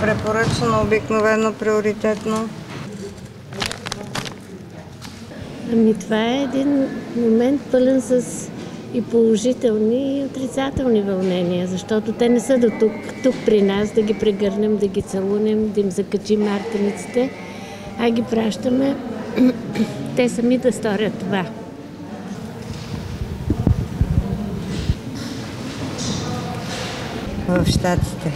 Препоръчано, обикновено, приоритетно. Ами това е един момент пълен с и положителни, и отрицателни вълнения, защото те не са до тук при нас, да ги прегърнем, да ги целунем, да им закачим мартениците, а ги пращаме те сами да сторят това. В Щатите.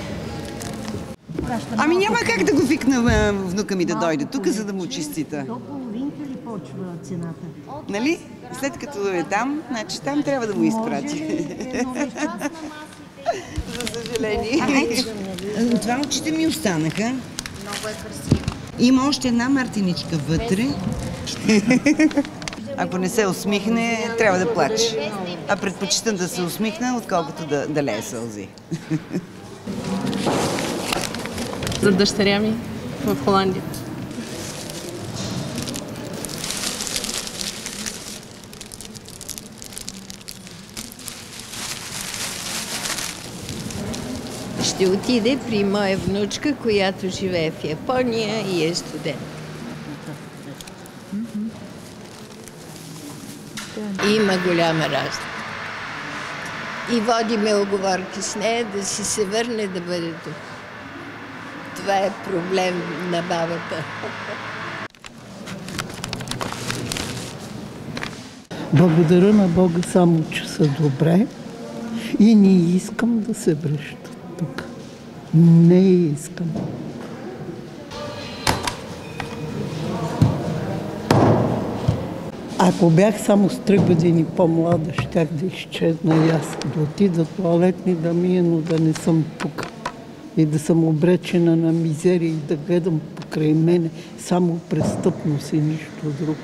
Ами няма как да го викна внука ми да дойде тук, за да му честита. До половинка ли почва цената? Нали? След като е там, значи там трябва да му изпрати. За съжаление. Това очите ми останаха. Много е красиво. Има още една мартиничка вътре. Ако не се усмихне, трябва да плаче. А предпочитам да се усмихна, отколкото да лее сълзи. За дъщеря ми в Холандия. Ще отиде при моя внучка, която живее в Япония и е студент. Има голяма разлика. И водиме оговорки с нея да си се върне да бъде тук. Това е проблем на бабата. Благодаря на Бога само, че са добре и не искам да се връщат тук. Не искам. Ако бях само с 3 години по-млада, щях да изчезна и аз. Да отида туалетни да мия, но да не съм тук. И да съм обречена на мизерия и да гледам покрай мене само престъпност и нищо друго.